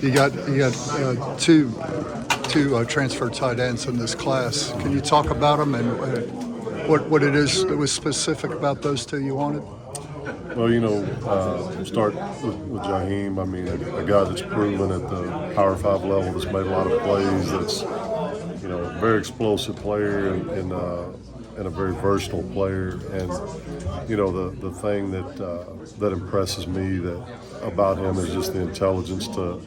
You got two transfer tight ends in this class. Can you talk about them and what it is that was specific about those two you wanted? Well, start with Jaheim. I mean, a guy that's proven at the Power 5 level, that's made a lot of plays, that's, a very explosive player and a very versatile player. And, the thing that impresses me about him is just the intelligence to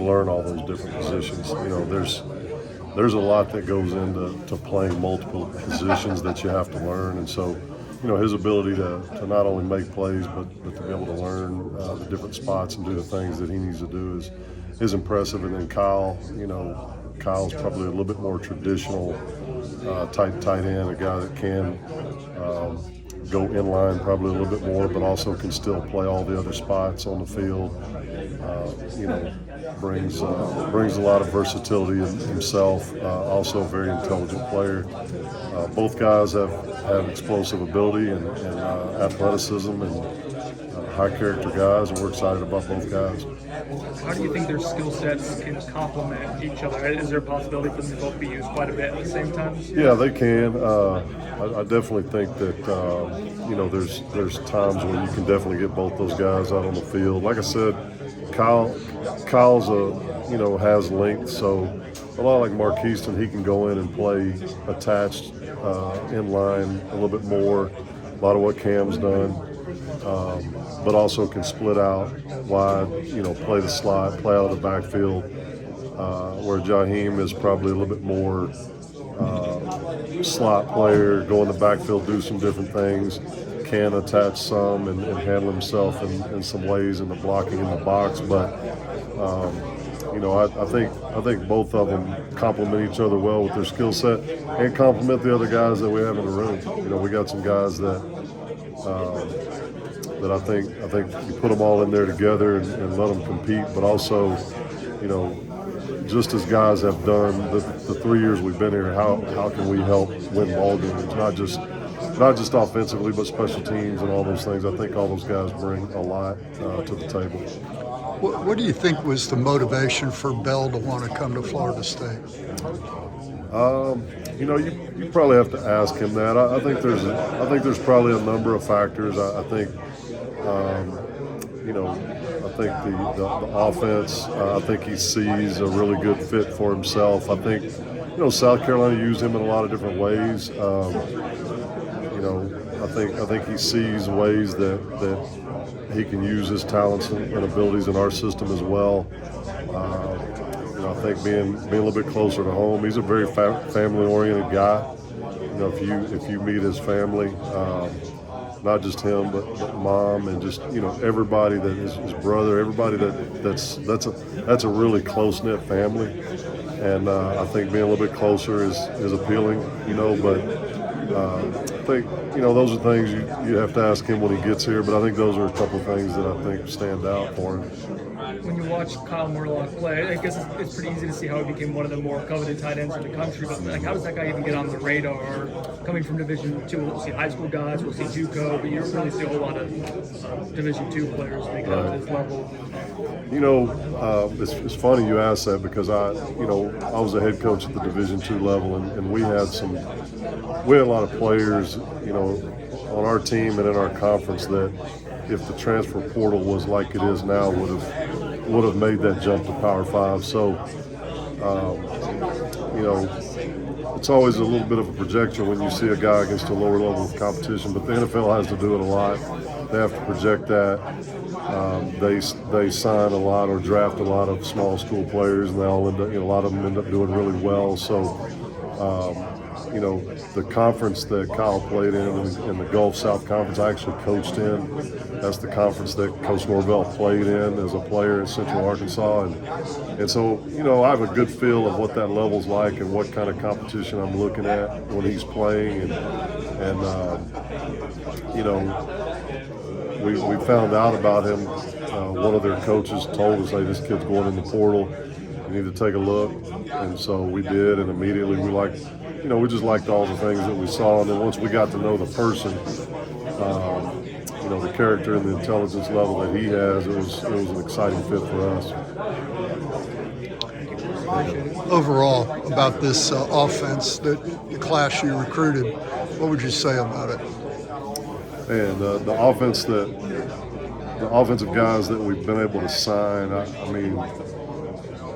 learn all those different positions. There's a lot that goes into playing multiple positions that you have to learn. And so, his ability to not only make plays, but to be able to learn the different spots and do the things that he needs to do is impressive. And then Kyle's probably a little bit more traditional tight end, a guy that can go in line probably a little bit more, but also can still play all the other spots on the field. Brings a lot of versatility in himself. Also a very intelligent player. Both guys have explosive ability and athleticism and high character guys, and we're excited about both guys. How do you think their skill sets can complement each other? Is there a possibility for them to both be used quite a bit at the same time? Yeah, they can. I definitely think that there's times when you can definitely get both those guys out on the field. Like I said, Kyle's has length, so a lot like Marquiston, he can go in and play attached in line a little bit more. A lot of what Cam's done. But also can split out wide, play the slot, play out of the backfield, where Jaheim is probably a little bit more slot player, go in the backfield, do some different things, can attach some and handle himself in some ways in the blocking in the box. But, I think both of them complement each other well with their skill set and complement the other guys that we have in the room. We got some guys that I think you put them all in there together and let them compete, but also, just as guys have done the 3 years we've been here, how can we help win ball games? Not just offensively, but special teams and all those things. I think all those guys bring a lot to the table. What do you think was the motivation for Bell to want to come to Florida State? You probably have to ask him that. I think there's probably a number of factors. I think the offense. I think he sees a really good fit for himself. I think South Carolina used him in a lot of different ways. I think he sees ways that he can use his talents and abilities in our system as well. I think being a little bit closer to home. He's a very family-oriented guy. If you meet his family, not just him, but mom and just everybody that is his brother, everybody that's a really close-knit family. And I think being a little bit closer is appealing. But I think those are things you have to ask him when he gets here. But I think those are a couple of things that I think stand out for him. When you watch Kyle Murlock play, I guess it's pretty easy to see how he became one of the more coveted tight ends in the country. But how does that guy even get on the radar? Coming from Division II, we'll see high school guys, we'll see JUCO, but you don't really see a whole lot of Division II players make it up to this level. It's funny you ask that because I was a head coach at the Division II level, and we had a lot of players, on our team and in our conference that, if the transfer portal was like it is now, would have made that jump to Power 5. So, it's always a little bit of a projection when you see a guy against a lower level of competition, but the NFL has to do it a lot. They have to project that. They sign a lot or draft a lot of small school players, and they all end up, a lot of them end up doing really well. So, the conference that Kyle played in the Gulf South Conference, I actually coached in. That's the conference that Coach Norvell played in as a player at Central Arkansas. And so, I have a good feel of what that level's like and what kind of competition I'm looking at when he's playing. And we found out about him. One of their coaches told us, hey, this kid's going in the portal. You need to take a look. And so we did, and immediately we just liked all the things that we saw. And then once we got to know the person, the character and the intelligence level that he has, it was an exciting fit for us. Overall, about this offense, the class you recruited, what would you say about it? And the offensive guys that we've been able to sign, I mean,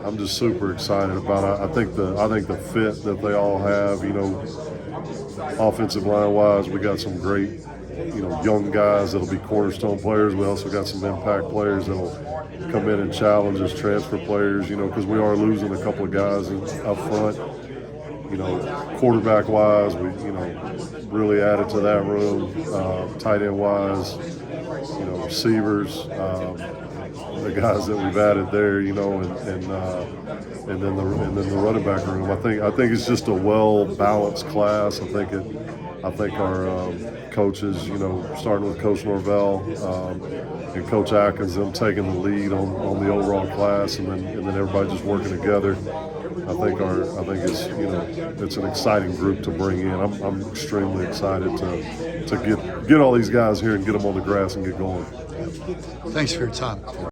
I'm just super excited about it. I think the fit that they all have, offensive line wise, we got some great, young guys that'll be cornerstone players. We also got some impact players that'll come in and challenge as transfer players, because we are losing a couple of guys up front. Quarterback wise, we really added to that room. Tight end wise, receivers, the guys that we've added there, and then the running back room. I think it's just a well balanced class. I think our coaches, starting with Coach Norvell and Coach Atkins, them taking the lead on the overall class, and then everybody just working together. I think it's an exciting group to bring in. I'm extremely excited to get all these guys here and get them on the grass and get going. Thanks for your time.